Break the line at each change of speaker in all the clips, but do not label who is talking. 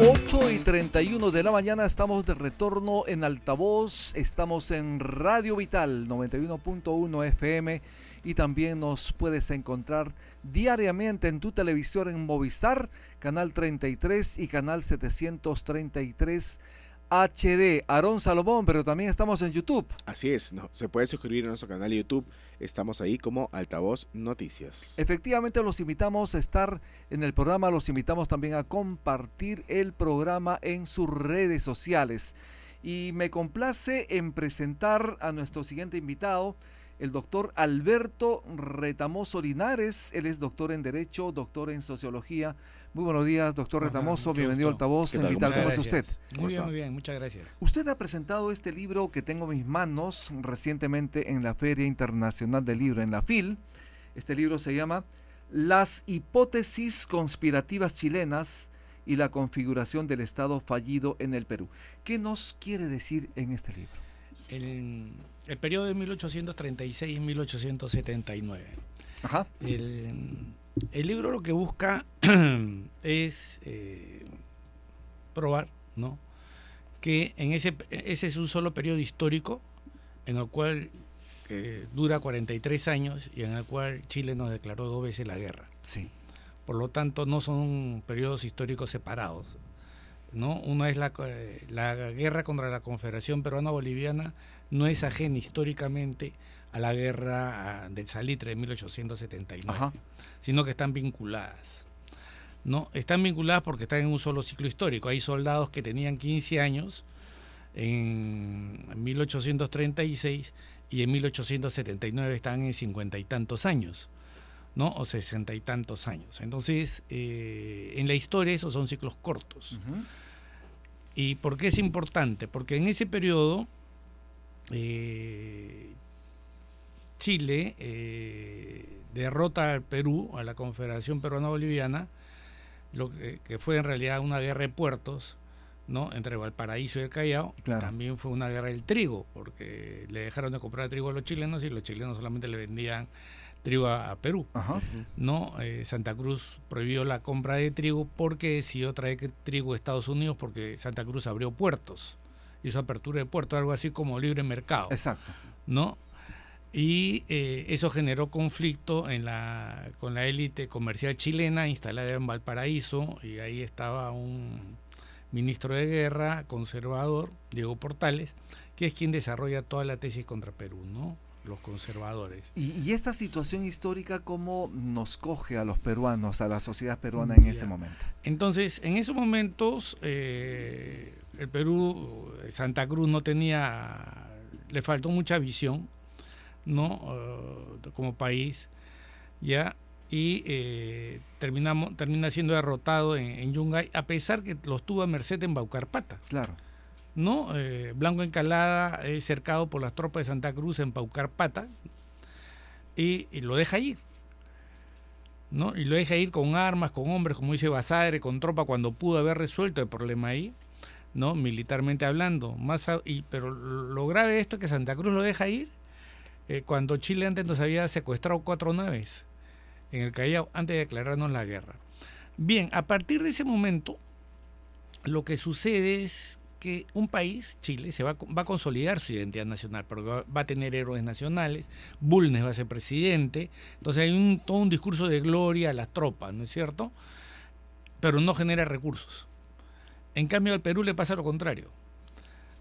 8:31 de la mañana, estamos de retorno en Altavoz, estamos en Radio Vital 91.1 FM y también nos puedes encontrar diariamente en tu televisor en Movistar, canal 33 y canal 733 HD. Aarón Salomón, pero también estamos en YouTube.
Así es, no, se puede suscribir a nuestro canal de YouTube, estamos ahí como Altavoz Noticias.
Efectivamente, los invitamos a estar en el programa, los invitamos también a compartir el programa en sus redes sociales. Y me complace en presentar a nuestro siguiente invitado, el doctor Alberto Retamoso Linares. Él es doctor en Derecho, doctor en Sociología. Muy buenos días, doctor Retamoso, bienvenido a Altavoz.
¿Qué tal?
¿Cómo está usted?
Muy bien, muchas gracias.
Usted ha presentado este libro que tengo en mis manos recientemente en la Feria Internacional del Libro, en la FIL. Este libro se llama Las hipótesis conspirativas chilenas y la configuración del Estado fallido en el Perú. ¿Qué nos quiere decir en este libro?
El periodo de 1836 y 1879.
Ajá.
El libro lo que busca es probar, ¿no?, que en ese es un solo periodo histórico en el cual dura 43 años y en el cual Chile nos declaró 2 veces la guerra.
Sí.
Por lo tanto, no son periodos históricos separados, ¿no? Una es la guerra contra la Confederación Peruana-Boliviana, no es ajena históricamente a la guerra del Salitre de 1879,
Ajá,
sino que están vinculadas, ¿no? Están vinculadas porque están en un solo ciclo histórico. Hay soldados que tenían 15 años en 1836 y en 1879 están en 50 y tantos años, ¿no? O 60 y tantos años. Entonces, en la historia esos son ciclos cortos.
uh-huh.
¿Y por qué es importante? Porque en ese periodo Chile derrota al Perú, a la Confederación Peruano-Boliviana, lo que fue en realidad una guerra de puertos, ¿no?, entre Valparaíso y el Callao.
Claro.
También fue una guerra del trigo, porque le dejaron de comprar trigo a los chilenos y los chilenos solamente le vendían trigo a Perú.
Ajá.
¿No? Santa Cruz prohibió la compra de trigo porque decidió traer trigo a Estados Unidos porque Santa Cruz abrió puertos, hizo apertura de puertos, algo así como libre mercado.
Exacto.
¿No? Y eso generó conflicto con la élite comercial chilena instalada en Valparaíso, y ahí estaba un ministro de guerra conservador, Diego Portales, que es quien desarrolla toda la tesis contra Perú, ¿no?, los conservadores.
¿Y esta situación histórica cómo nos coge a los peruanos, a la sociedad peruana en ese momento?
Entonces, en esos momentos, el Perú, Santa Cruz le faltó mucha visión, ¿no?, como país, ¿ya? Y termina siendo derrotado en Yungay, a pesar que los tuvo a merced en Paucarpata.
Claro.
¿No? Blanco Encalada es cercado por las tropas de Santa Cruz en Paucarpata y lo deja ir, ¿no? Y lo deja ir con armas, con hombres, como dice Basadre, con tropa, cuando pudo haber resuelto el problema ahí, ¿no?, militarmente hablando. Pero lo grave de esto es que Santa Cruz lo deja ir cuando Chile antes nos había secuestrado 4 naves en el Callao antes de declararnos la guerra. Bien, a partir de ese momento, lo que sucede es que un país, Chile, va a consolidar su identidad nacional, porque va a tener héroes nacionales, Bulnes va a ser presidente, entonces hay todo un discurso de gloria a las tropas, ¿no es cierto?, pero no genera recursos. En cambio, al Perú le pasa lo contrario,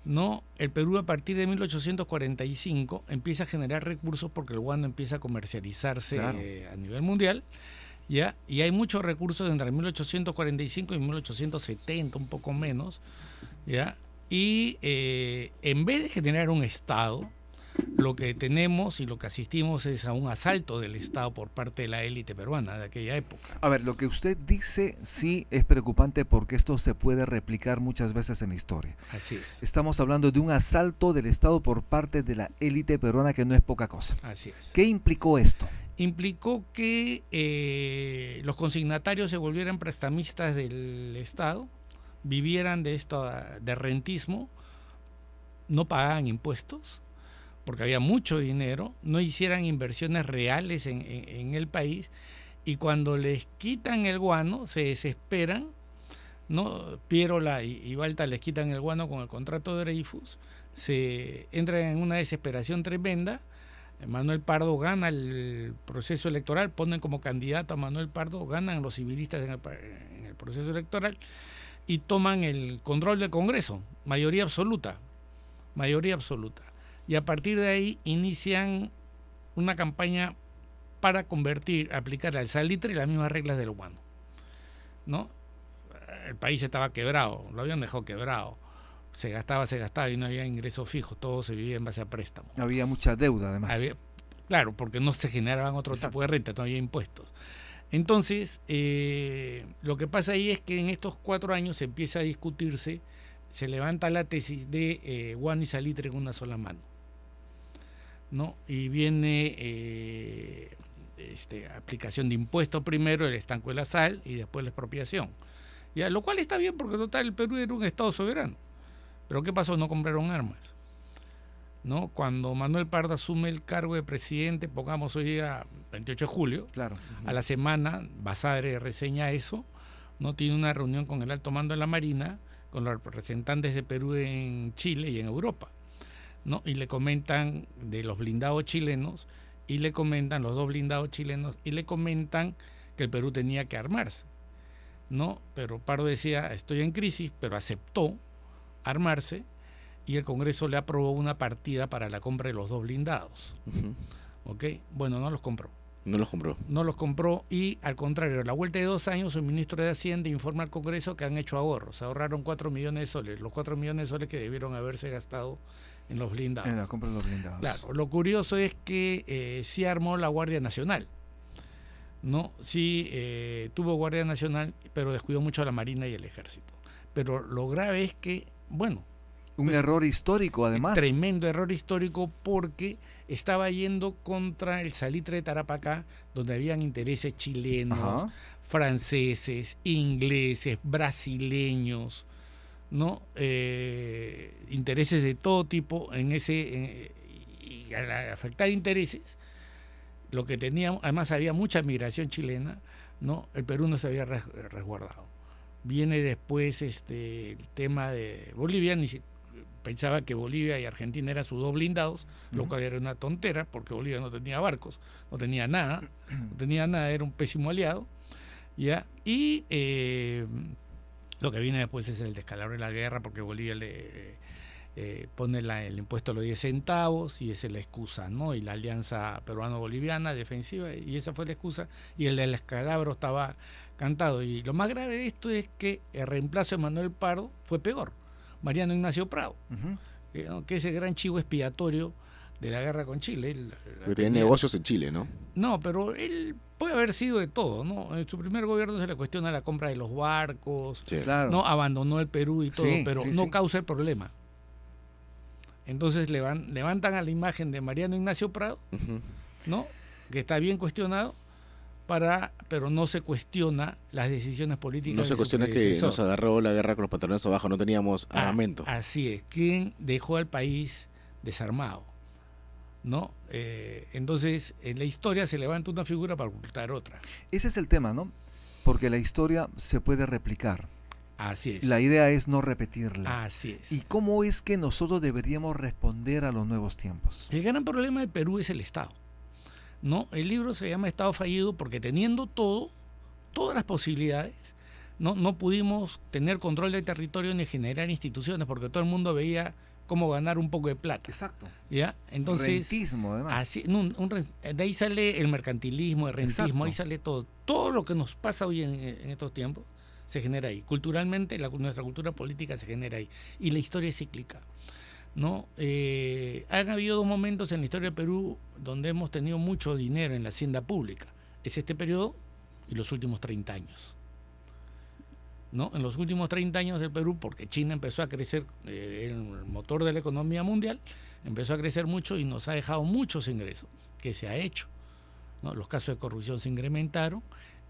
¿no? El Perú, a partir de 1845 empieza a generar recursos porque el guano empieza a comercializarse, claro, a nivel mundial, ¿ya? Y hay muchos recursos entre 1845 y 1870, un poco menos, ¿ya? Y en vez de generar un Estado, lo que tenemos y lo que asistimos es a un asalto del Estado por parte de la élite peruana de aquella época.
A ver, lo que usted dice sí es preocupante porque esto se puede replicar muchas veces en la historia.
Así es.
Estamos hablando de un asalto del Estado por parte de la élite peruana, que no es poca cosa.
Así es.
¿Qué implicó esto?
Implicó que los consignatarios se volvieran prestamistas del Estado, vivieran de rentismo, no pagaban impuestos, porque había mucho dinero, no hicieran inversiones reales en el país, y cuando les quitan el guano se desesperan, ¿no? Pierola y Balta les quitan el guano con el contrato de Dreyfus, se entran en una desesperación tremenda. Manuel Pardo gana el proceso electoral, ponen como candidato a Manuel Pardo, ganan los civilistas en el proceso electoral y toman el control del Congreso, mayoría absoluta. Y a partir de ahí inician una campaña para aplicar al salitre las mismas reglas del guano, ¿no? El país estaba quebrado, lo habían dejado quebrado, se gastaba y no había ingresos fijos, todo se vivía en base a préstamos.
Había mucha deuda además.
Claro, porque no se generaban otro tipo de renta, no había impuestos. Entonces, lo que pasa ahí es que en estos 4 años se empieza a discutirse, se levanta la tesis de guano y salitre en una sola mano, ¿no? Y viene aplicación de impuestos primero, el estanco de la sal y después la expropiación. Ya, lo cual está bien porque total el Perú era un estado soberano. Pero ¿qué pasó? No compraron armas, ¿no? Cuando Manuel Pardo asume el cargo de presidente, pongamos hoy día 28 de julio,
claro,
a la semana, Basadre reseña eso, ¿no? Tiene una reunión con el alto mando de la Marina, con los representantes de Perú en Chile y en Europa, ¿no? Y le comentan de los blindados chilenos, y le comentan los 2 blindados chilenos, y le comentan que el Perú tenía que armarse, ¿no? Pero Pardo decía, estoy en crisis, pero aceptó armarse y el Congreso le aprobó una partida para la compra de los 2 blindados. ¿Ok? Bueno, no los compró.
No los compró
Y al contrario, a la vuelta de 2 años el ministro de Hacienda informa al Congreso que han hecho ahorros, ahorraron 4 millones de soles, los 4 millones de soles que debieron haberse gastado en los blindados.
En la compra de los blindados.
Claro, lo curioso es que sí armó la Guardia Nacional, ¿no? Sí tuvo Guardia Nacional, pero descuidó mucho a la Marina y el Ejército. Pero lo grave es que, bueno,
un error histórico además.
Tremendo error histórico porque estaba yendo contra el salitre de Tarapacá, donde habían intereses chilenos, franceses, ingleses, brasileños, ¿no? Intereses de todo tipo y al afectar intereses, lo que teníamos, además había mucha migración chilena, ¿no? El Perú no se había resguardado. Viene después el tema de Bolivia, pensaba que Bolivia y Argentina eran sus 2 blindados, lo cual era una tontera, porque Bolivia no tenía barcos, no tenía nada, era un pésimo aliado, ¿ya? Y lo que viene después es el descalabro de la guerra, porque Bolivia le pone el impuesto a los 10 centavos, y esa es la excusa, ¿no? Y la alianza peruano-boliviana defensiva, y esa fue la excusa, y el del descalabro estaba cantado. Y lo más grave de esto es que el reemplazo de Manuel Pardo fue peor, Mariano Ignacio Prado, que es el gran chivo expiatorio de la guerra con Chile.
Pero tiene negocios en Chile, ¿no?
No, pero él puede haber sido de todo, ¿no? En su primer gobierno se le cuestiona la compra de los barcos,
Sí.
Claro.
no abandonó el Perú y todo,
Sí,
pero
sí,
no
sí.
causa el problema. Entonces levantan a la imagen de Mariano Ignacio Prado, ¿no? Que está bien cuestionado, pero no se cuestiona las decisiones políticas.
No se cuestiona que nos agarró la guerra con los pantalones abajo, no teníamos armamento.
Así es, ¿quién dejó al país desarmado? ¿No? Entonces, en la historia se levanta una figura para ocultar otra.
Ese es el tema, ¿no? Porque la historia se puede replicar.
Así es.
La idea es no repetirla.
Así es.
¿Y cómo es que nosotros deberíamos responder a los nuevos tiempos?
El gran problema de Perú es el Estado, ¿no? El libro se llama Estado fallido porque teniendo todas las posibilidades, no pudimos tener control del territorio ni generar instituciones porque todo el mundo veía cómo ganar un poco de plata.
Exacto.
¿Ya? Entonces,
rentismo, además.
Así, de ahí sale el mercantilismo, el rentismo,
Exacto.
ahí sale todo. Todo lo que nos pasa hoy en estos tiempos se genera ahí. Culturalmente, nuestra cultura política se genera ahí. Y la historia es cíclica, ¿no? Han habido 2 momentos en la historia de Perú donde hemos tenido mucho dinero en la hacienda pública. Es este periodo y los últimos 30 años. ¿No? En los últimos 30 años del Perú, porque China empezó a crecer, el motor de la economía mundial, empezó a crecer mucho y nos ha dejado muchos ingresos, que se ha hecho, ¿no? Los casos de corrupción se incrementaron,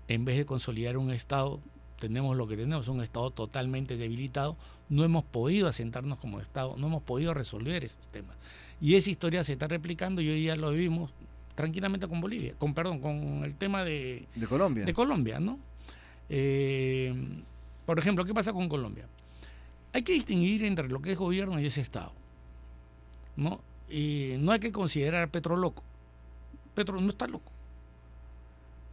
en vez de consolidar un Estado, tenemos lo que tenemos, un Estado totalmente debilitado, no hemos podido asentarnos como Estado, no hemos podido resolver esos temas. Y esa historia se está replicando y hoy ya lo vivimos tranquilamente con Bolivia, con el tema de
Colombia.
De Colombia, ¿no? Por ejemplo, ¿qué pasa con Colombia? Hay que distinguir entre lo que es gobierno y ese Estado, ¿no? Y no hay que considerar a Petro loco. Petro no está loco,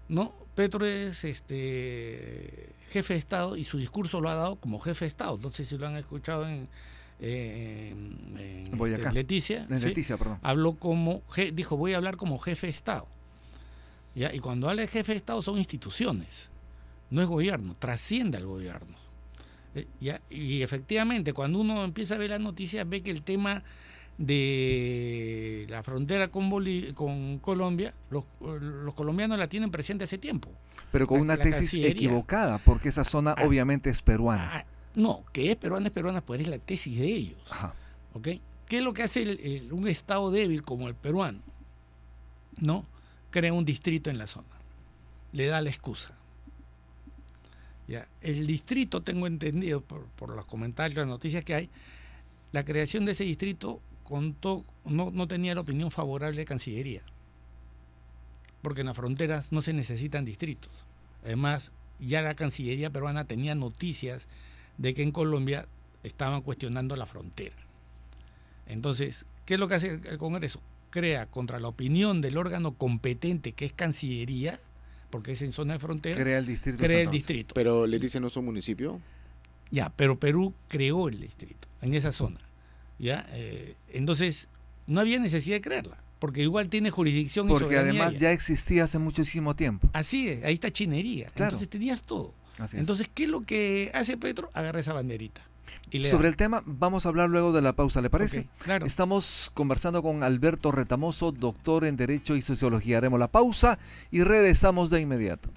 ¿no? Petro es jefe de Estado y su discurso lo ha dado como jefe de Estado. No sé si lo han escuchado en
Boyacá.
Leticia.
En
¿sí?
Leticia, perdón.
Habló dijo, voy a hablar como jefe de Estado. ¿Ya? Y cuando habla de jefe de Estado son instituciones, no es gobierno, trasciende al gobierno. ¿Ya? Y efectivamente, cuando uno empieza a ver las noticias, ve que el tema de la frontera con Colombia, los colombianos la tienen presente hace tiempo.
Pero con una tesis equivocada, porque esa zona obviamente es peruana.
No, que es peruana, pues es la tesis de ellos.
Ajá.
¿Ok? ¿Qué es lo que hace un Estado débil como el peruano? ¿No? Crea un distrito en la zona. Le da la excusa. ¿Ya? El distrito, tengo entendido por los comentarios, las noticias que hay, la creación de ese distrito no tenía la opinión favorable de Cancillería, porque en las fronteras no se necesitan distritos. Además, ya la Cancillería peruana tenía noticias de que en Colombia estaban cuestionando la frontera. Entonces, ¿qué es lo que hace el Congreso? Crea contra la opinión del órgano competente, que es Cancillería, porque es en zona de frontera,
crea el distrito.
Pero Leticia no es un municipio.
Ya, pero Perú creó el distrito en esa zona. ¿Ya? Entonces, no había necesidad de crearla, porque igual tiene jurisdicción.
Porque además ya existía hace muchísimo tiempo.
Así es, ahí está chinería. Claro. Entonces tenías todo. Entonces, ¿qué es lo que hace Petro? Agarra esa banderita.
Sobre el tema vamos a hablar luego de la pausa, ¿le parece?
Okay, claro.
Estamos conversando con Alberto Retamoso, doctor en Derecho y Sociología. Haremos la pausa y regresamos de inmediato.